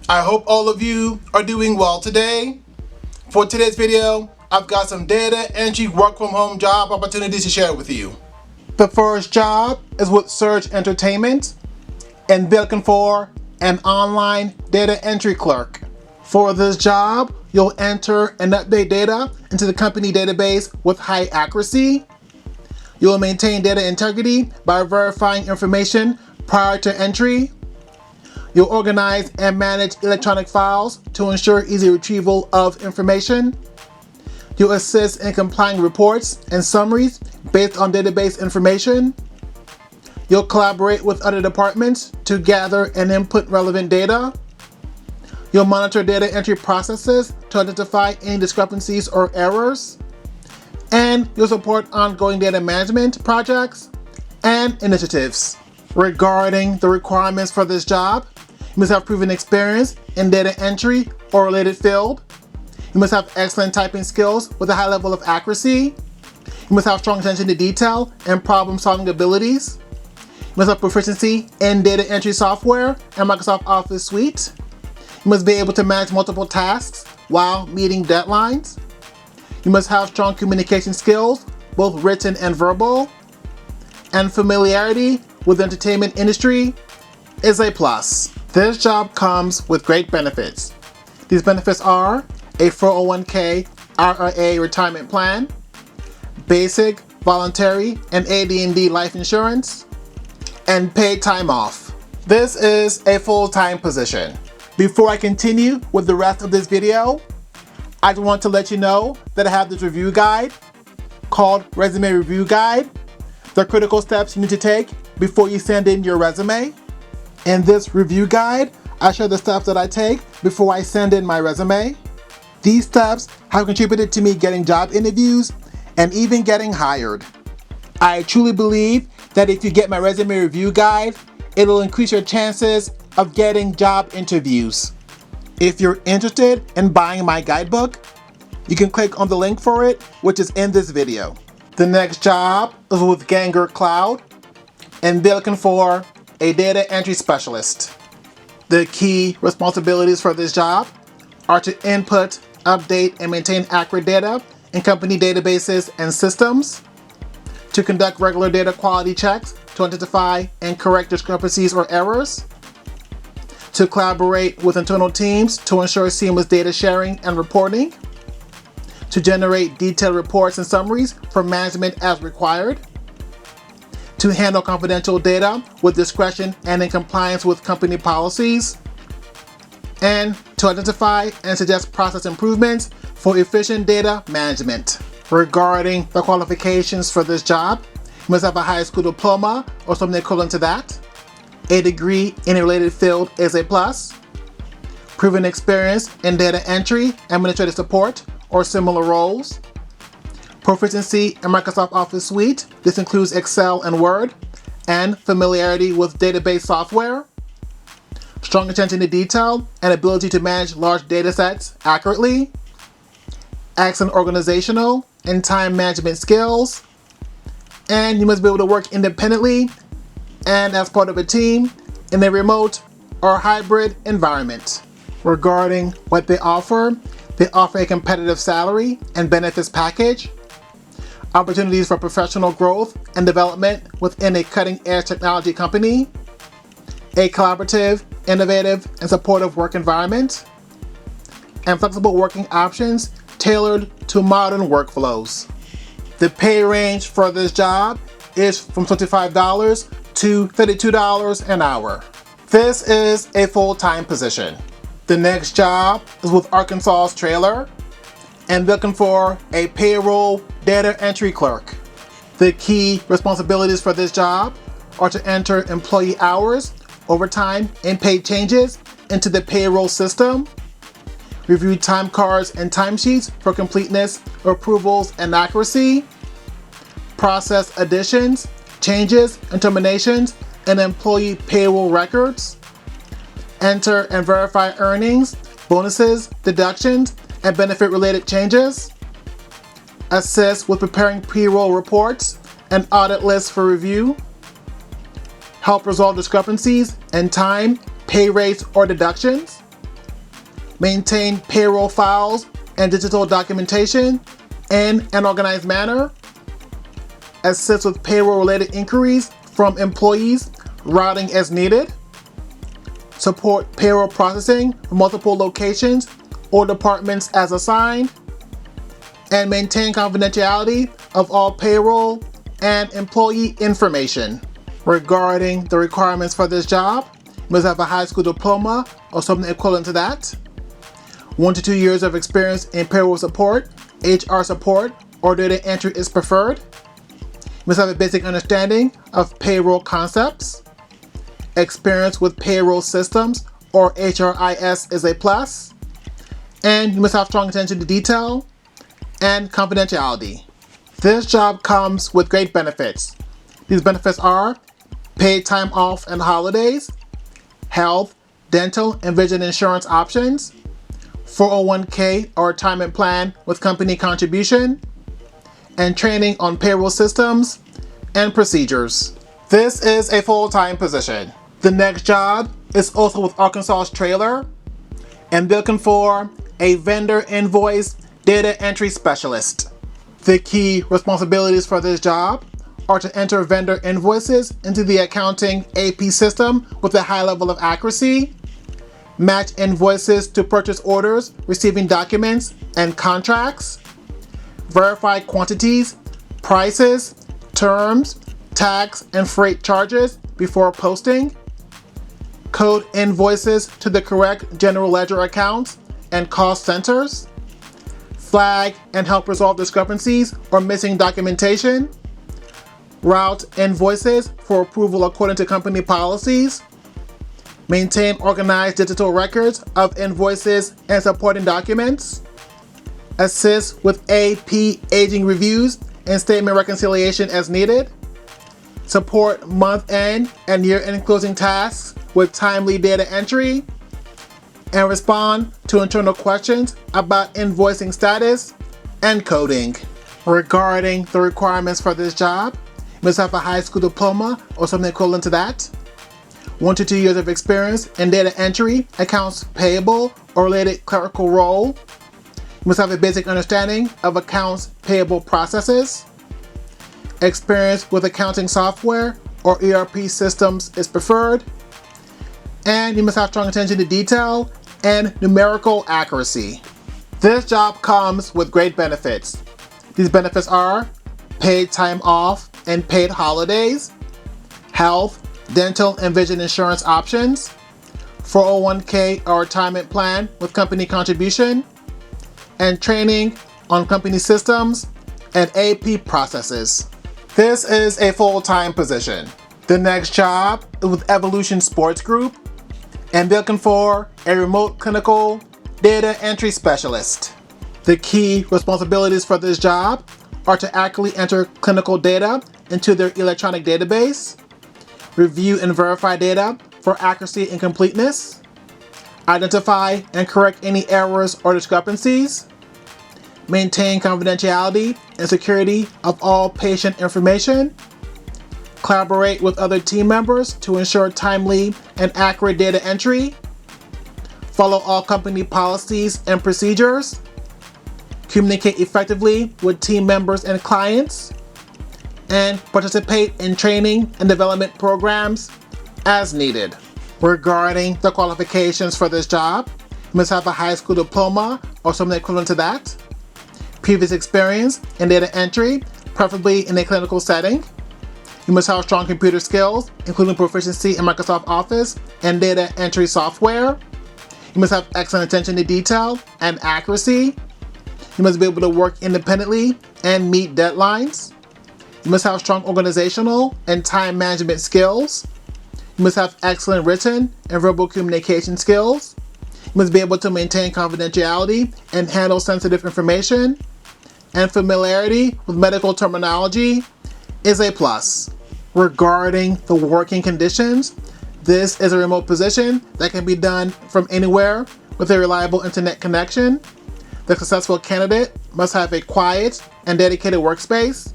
I hope all of you are doing well today. For today's video, I've got some data entry work from home job opportunities to share with you. The first job is with Surge Entertainment, and they're looking for an online data entry clerk. For this job, you'll enter and update data into the company database with high accuracy. You'll maintain data integrity by verifying information prior to entry. You'll organize and manage electronic files to ensure easy retrieval of information. You'll assist in compiling reports and summaries based on database information. You'll collaborate with other departments to gather and input relevant data. You'll monitor data entry processes to identify any discrepancies or errors. And you'll support ongoing data management projects and initiatives. Regarding the requirements for this job, you must have proven experience in data entry or related field. You must have excellent typing skills with a high level of accuracy. You must have strong attention to detail and problem-solving abilities. You must have proficiency in data entry software and Microsoft Office Suite. You must be able to manage multiple tasks while meeting deadlines. You must have strong communication skills, both written and verbal. And familiarity with the entertainment industry is a plus. This job comes with great benefits. These benefits are a 401k IRA retirement plan, basic, voluntary, and AD&D life insurance, and paid time off. This is a full-time position. Before I continue with the rest of this video, I just want to let you know that I have this review guide called Resume Review Guide. The critical steps you need to take before you send in your resume. In this review guide, I share the steps that I take before I send in my resume. These steps have contributed to me getting job interviews and even getting hired. I truly believe that if you get my resume review guide, it'll increase your chances of getting job interviews. If you're interested in buying my guidebook, you can click on the link for it, which is in this video. The next job is with Ganger Cloud, and they're looking for a data entry specialist. The key responsibilities for this job are to input, update, and maintain accurate data in company databases and systems, to conduct regular data quality checks to identify and correct discrepancies or errors, to collaborate with internal teams to ensure seamless data sharing and reporting, to generate detailed reports and summaries for management as required, to handle confidential data with discretion and in compliance with company policies, and to identify and suggest process improvements for efficient data management. Regarding the qualifications for this job, you must have a high school diploma or something equivalent to that. A degree in a related field is a plus. Proven experience in data entry, administrative support, or similar roles. Proficiency in Microsoft Office Suite. This includes Excel and Word, and familiarity with database software. Strong attention to detail and ability to manage large data sets accurately. Excellent organizational and time management skills. And you must be able to work independently and as part of a team in a remote or hybrid environment. Regarding what they offer a competitive salary and benefits package, opportunities for professional growth and development within a cutting-edge technology company, a collaborative, innovative, and supportive work environment, and flexible working options tailored to modern workflows. The pay range for this job is from $25 to $32 an hour. This is a full-time position. The next job is with Arkansas's Trailer, and looking for a payroll data entry clerk. The key responsibilities for this job are to enter employee hours, overtime, and paid changes into the payroll system, review time cards and timesheets for completeness, approvals, and accuracy, process additions, changes, and terminations in employee payroll records, enter and verify earnings, bonuses, deductions, and benefit-related changes, assist with preparing payroll reports and audit lists for review, help resolve discrepancies in time, pay rates, or deductions, maintain payroll files and digital documentation in an organized manner, assist with payroll-related inquiries from employees, routing as needed, support payroll processing for multiple locations or departments as assigned, and maintain confidentiality of all payroll and employee information. Regarding the requirements for this job, you must have a high school diploma or something equivalent to that, 1 to 2 years of experience in payroll support, HR support, or data entry is preferred. You must have a basic understanding of payroll concepts. Experience with payroll systems or HRIS is a plus. And you must have strong attention to detail and confidentiality. This job comes with great benefits. These benefits are paid time off and holidays, health, dental, and vision insurance options, 401k or retirement plan with company contribution, and training on payroll systems and procedures. This is a full-time position. The next job is also with Arkansas's Trailer, and they're looking for a vendor invoice data entry specialist. The key responsibilities for this job are to enter vendor invoices into the accounting AP system with a high level of accuracy, match invoices to purchase orders, receiving documents, and contracts, verify quantities, prices, terms, tax, and freight charges before posting, code invoices to the correct general ledger accounts and cost centers, flag and help resolve discrepancies or missing documentation, route invoices for approval according to company policies, maintain organized digital records of invoices and supporting documents, assist with AP aging reviews and statement reconciliation as needed, support month-end and year-end closing tasks with timely data entry, and respond to internal questions about invoicing status and coding. Regarding the requirements for this job, you must have a high school diploma or something equivalent to that, 1 to 2 years of experience in data entry, accounts payable, or related clerical role. You must have a basic understanding of accounts payable processes. Experience with accounting software or ERP systems is preferred. And you must have strong attention to detail and numerical accuracy. This job comes with great benefits. These benefits are paid time off and paid holidays, health, dental, and vision insurance options, 401k or retirement plan with company contribution, and training on company systems and AP processes. This is a full-time position. The next job is with Evolution Sports Group, and they're looking for a remote clinical data entry specialist. The key responsibilities for this job are to accurately enter clinical data into their electronic database, review and verify data for accuracy and completeness, identify and correct any errors or discrepancies, maintain confidentiality and security of all patient information, collaborate with other team members to ensure timely and accurate data entry, follow all company policies and procedures, communicate effectively with team members and clients, and participate in training and development programs as needed. Regarding the qualifications for this job, you must have a high school diploma or something equivalent to that, previous experience in data entry, preferably in a clinical setting. You must have strong computer skills, including proficiency in Microsoft Office and data entry software. You must have excellent attention to detail and accuracy. You must be able to work independently and meet deadlines. You must have strong organizational and time management skills. You must have excellent written and verbal communication skills. You must be able to maintain confidentiality and handle sensitive information. And familiarity with medical terminology is a plus. Regarding the working conditions, this is a remote position that can be done from anywhere with a reliable internet connection. The successful candidate must have a quiet and dedicated workspace.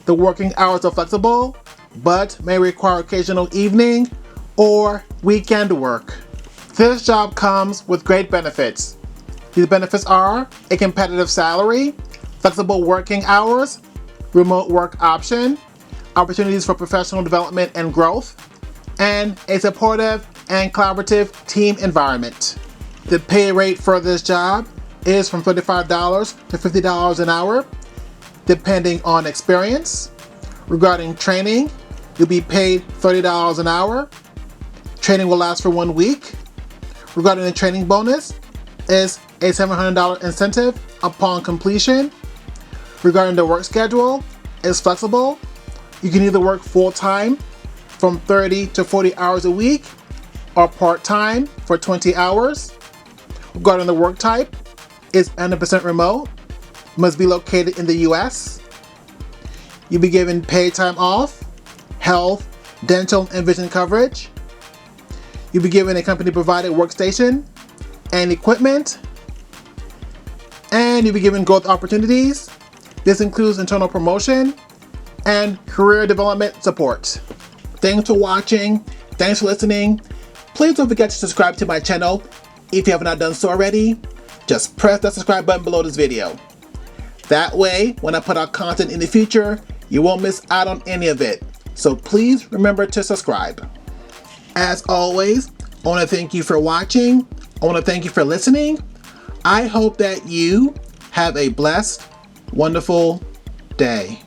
The working hours are flexible, but may require occasional evening or weekend work. This job comes with great benefits. These benefits are a competitive salary, flexible working hours, remote work option, opportunities for professional development and growth, and a supportive and collaborative team environment. The pay rate for this job is from $35 to $50 an hour, depending on experience. Regarding training, you'll be paid $30 an hour. Training will last for 1 week. Regarding the training bonus, is a $700 incentive upon completion. Regarding the work schedule, it's flexible. You can either work full-time from 30 to 40 hours a week or part-time for 20 hours. Regarding the work type, it's 100% remote, must be located in the US. You'll be given paid time off, health, dental, and vision coverage. You'll be given a company-provided workstation and equipment. And you'll be given growth opportunities. This includes internal promotion and career development support. Thanks for watching. Thanks for listening. Please don't forget to subscribe to my channel if you have not done so already. Just press that subscribe button below this video. That way, when I put out content in the future, you won't miss out on any of it. So please remember to subscribe. As always, I want to thank you for watching. I want to thank you for listening. I hope that you have a blessed, wonderful day.